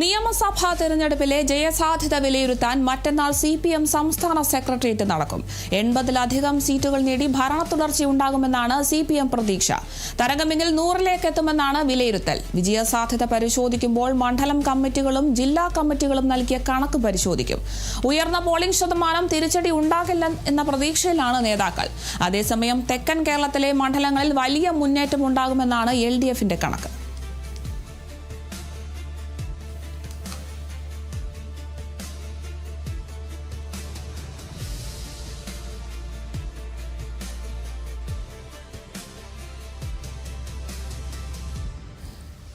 നിയമസഭാ തെരഞ്ഞെടുപ്പിലെ ജയസാധ്യത വിലയിരുത്താൻ മറ്റന്നാൾ CPM സംസ്ഥാന സെക്രട്ടേറിയറ്റ് നടക്കും. 80-ലധികം സീറ്റുകൾ നേടി ഭരണ തുടർച്ചയുണ്ടാകുമെന്നാണ് CPM പ്രതീക്ഷ. തരംഗമെങ്കിൽ 100-ലേക്ക് എത്തുമെന്നാണ് വിലയിരുത്തൽ. വിജയസാധ്യത പരിശോധിക്കുമ്പോൾ മണ്ഡലം കമ്മിറ്റികളും ജില്ലാ കമ്മിറ്റികളും നൽകിയ കണക്ക് പരിശോധിക്കും. ഉയർന്ന പോളിംഗ് ശതമാനം തിരിച്ചടി ഉണ്ടാകില്ല എന്ന പ്രതീക്ഷയിലാണ് നേതാക്കൾ. അതേസമയം തെക്കൻ കേരളത്തിലെ മണ്ഡലങ്ങളിൽ വലിയ മുന്നേറ്റം ഉണ്ടാകുമെന്നാണ് LDFന്റെ കണക്ക്.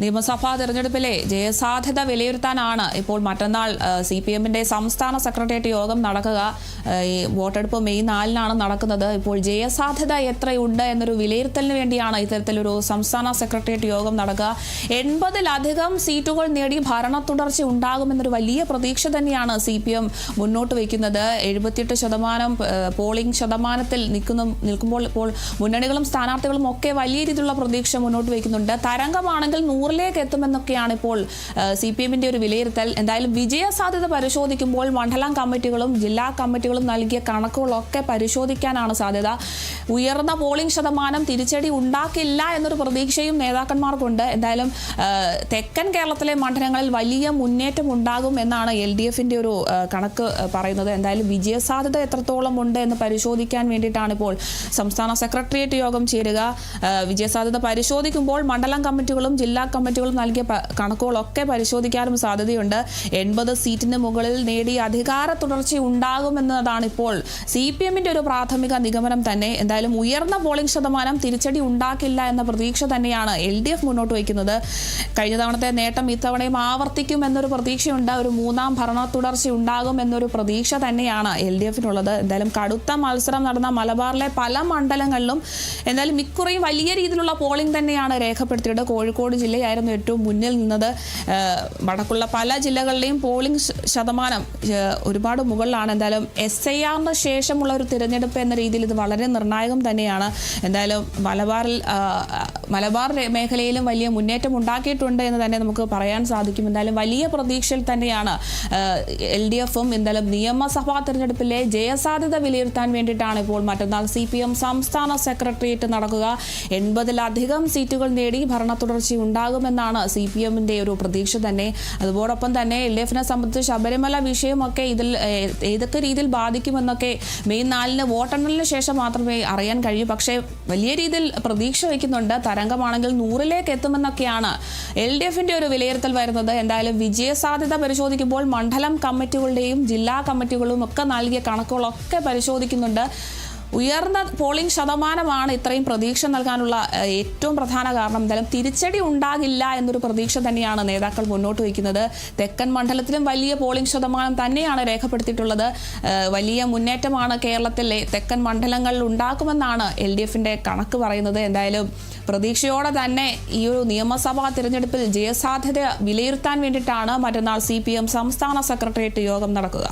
നിയമസഭാ തെരഞ്ഞെടുപ്പിലെ ജയസാധ്യത വിലയിരുത്താനാണ് ഇപ്പോൾ മറ്റന്നാൾ CPMന്റെ സംസ്ഥാന സെക്രട്ടേറിയറ്റ് യോഗം നടക്കുക. ഈ വോട്ടെടുപ്പ് മെയ് 4-നാണ് നടക്കുന്നത്. ഇപ്പോൾ ജയസാധ്യത എത്രയുണ്ട് എന്നൊരു വിലയിരുത്തലിന് വേണ്ടിയാണ് ഇത്തരത്തിലൊരു സംസ്ഥാന സെക്രട്ടേറിയറ്റ് യോഗം നടക്കുക. 80-ലധികം സീറ്റുകൾ നേടി ഭരണ തുടർച്ച ഉണ്ടാകുമെന്നൊരു വലിയ പ്രതീക്ഷ തന്നെയാണ് CPM മുന്നോട്ട് വയ്ക്കുന്നത്. 78% പോളിംഗ് ശതമാനത്തിൽ നിൽക്കുമ്പോൾ ഇപ്പോൾ മുന്നണികളും സ്ഥാനാർത്ഥികളും ഒക്കെ വലിയ രീതിയിലുള്ള പ്രതീക്ഷ മുന്നോട്ട് വയ്ക്കുന്നുണ്ട്. തരംഗമാണെങ്കിൽ 100-ലേക്ക് എത്തുമെന്നൊക്കെയാണ് ഇപ്പോൾ CPMന്റെ ഒരു വിലയിരുത്തൽ. എന്തായാലും വിജയസാധ്യത പരിശോധിക്കുമ്പോൾ മണ്ഡലം കമ്മിറ്റികളും ജില്ലാ കമ്മിറ്റികളും നൽകിയ കണക്കുകളൊക്കെ പരിശോധിക്കാനാണ് സാധ്യത. ഉയർന്ന പോളിംഗ് ശതമാനം തിരിച്ചടി ഉണ്ടാക്കില്ല എന്നൊരു പ്രതീക്ഷയും നേതാക്കന്മാർക്കുണ്ട്. എന്തായാലും തെക്കൻ കേരളത്തിലെ മണ്ഡലങ്ങളിൽ വലിയ മുന്നേറ്റം ഉണ്ടാകും എന്നാണ് LDFന്റെ ഒരു കണക്ക് പറയുന്നത്. എന്തായാലും വിജയസാധ്യത എത്രത്തോളം ഉണ്ട് എന്ന് പരിശോധിക്കാൻ വേണ്ടിയിട്ടാണ് ഇപ്പോൾ സംസ്ഥാന സെക്രട്ടേറിയറ്റ് യോഗം ചേരുക. വിജയസാധ്യത പരിശോധിക്കുമ്പോൾ മണ്ഡലം കമ്മിറ്റികളും ജില്ലാ കമ്മിറ്റികളും നൽകിയ കണക്കുകളൊക്കെ പരിശോധിക്കാനും സാധ്യതയുണ്ട്. 80 സീറ്റിന് മുകളിൽ നേടി അധികാര തുടർച്ച ഉണ്ടാകുമെന്നതാണ് ഇപ്പോൾ CPMന്റെ ഒരു പ്രാഥമിക നിഗമനം തന്നെ. എന്തായാലും ഉയർന്ന പോളിംഗ് ശതമാനം തിരിച്ചടി ഉണ്ടാക്കില്ല എന്ന പ്രതീക്ഷ തന്നെയാണ് LDF മുന്നോട്ട് വയ്ക്കുന്നത്. കഴിഞ്ഞ തവണത്തെ നേട്ടം ഇത്തവണയും ആവർത്തിക്കും എന്നൊരു പ്രതീക്ഷയുണ്ട്. ഒരു 3-ാം ഭരണ തുടർച്ച ഉണ്ടാകും എന്നൊരു പ്രതീക്ഷ തന്നെയാണ് LDFനുള്ളത്. എന്തായാലും കടുത്ത മത്സരം നടന്ന മലബാറിലെ പല മണ്ഡലങ്ങളിലും എന്തായാലും ഇക്കുറിയും വലിയ രീതിയിലുള്ള പോളിംഗ് തന്നെയാണ് രേഖപ്പെടുത്തിയത്. കോഴിക്കോട് ജില്ലയായിരുന്നു ഏറ്റവും മുന്നിൽ നിന്നത്. വടക്കുള്ള പല ജില്ലകളിലെയും പോളിംഗ് ശതമാനം ഒരുപാട് മുകളിലാണ്. എന്തായാലും SIRന് ശേഷമുള്ള ഒരു തിരഞ്ഞെടുപ്പ് എന്ന രീതിയിൽ ഇത് വളരെ നിർണായകം തന്നെയാണ്. എന്തായാലും മലബാർ മേഖലയിലും വലിയ മുന്നേറ്റം ഉണ്ടാക്കിയിട്ടുണ്ട് എന്ന് തന്നെ നമുക്ക് പറയാൻ സാധിക്കും. എന്തായാലും വലിയ പ്രതീക്ഷയിൽ തന്നെയാണ് LDFും. എന്തായാലും നിയമസഭാ തെരഞ്ഞെടുപ്പിലെ ജയസാധ്യത വിലയിരുത്താൻ വേണ്ടിയിട്ടാണ് ഇപ്പോൾ മറ്റന്നാൾ CPM സംസ്ഥാന സെക്രട്ടേറിയറ്റ് നടക്കുക. 80-ലധികം സീറ്റുകൾ നേടി ഭരണ തുടർച്ച ഉണ്ടാകുമെന്നാണ് CPMന്റെ ഒരു പ്രതീക്ഷ തന്നെ. അതോടൊപ്പം തന്നെ LDFനെ സംബന്ധിച്ച് ശബരിമല വിഷയമൊക്കെ ഇതിൽ ഏതൊക്കെ രീതിയിൽ ബാധിക്കുമെന്നൊക്കെ മെയ് 4-ന് വോട്ടെണ്ണലിന് ശേഷം മാത്രമേ അറിയാൻ കഴിയൂ. പക്ഷേ വലിയ രീതിയിൽ പ്രതീക്ഷ വയ്ക്കുന്നുണ്ട്. തരംഗമാണെങ്കിൽ 100-ലേക്ക് എത്തുമെന്നൊക്കെയാണ് LDFന്റെ ഒരു വിലയിരുത്തൽ വരുന്നത്. എന്തായാലും വിജയസാധ്യത പരിശോധിക്കുമ്പോൾ മണ്ഡലം കമ്മിറ്റികളുടെയും ജില്ലാ കമ്മിറ്റികളും ഒക്കെ നൽകിയ കണക്കുകളൊക്കെ പരിശോധിക്കുന്നുണ്ട്. ഉയർന്ന പോളിംഗ് ശതമാനമാണ് ഇത്രയും പ്രതീക്ഷ നൽകാനുള്ള ഏറ്റവും പ്രധാന കാരണം. എന്തായാലും തിരിച്ചടി ഉണ്ടാകില്ല എന്നൊരു പ്രതീക്ഷ തന്നെയാണ് നേതാക്കൾ മുന്നോട്ട് വയ്ക്കുന്നത്. തെക്കൻ മണ്ഡലത്തിലും വലിയ പോളിംഗ് ശതമാനം തന്നെയാണ് രേഖപ്പെടുത്തിയിട്ടുള്ളത്. വലിയ മുന്നേറ്റമാണ് കേരളത്തിലെ തെക്കൻ മണ്ഡലങ്ങളിൽ ഉണ്ടാക്കുമെന്നാണ് LDFന്റെ കണക്ക് പറയുന്നത്. എന്തായാലും പ്രതീക്ഷയോടെ തന്നെ ഈ ഒരു നിയമസഭാ തിരഞ്ഞെടുപ്പിൽ ജയസാധ്യത വിലയിരുത്താൻ വേണ്ടിയിട്ടാണ് മറ്റന്നാൾ CPM സംസ്ഥാന സെക്രട്ടേറിയറ്റ് യോഗം നടക്കുക.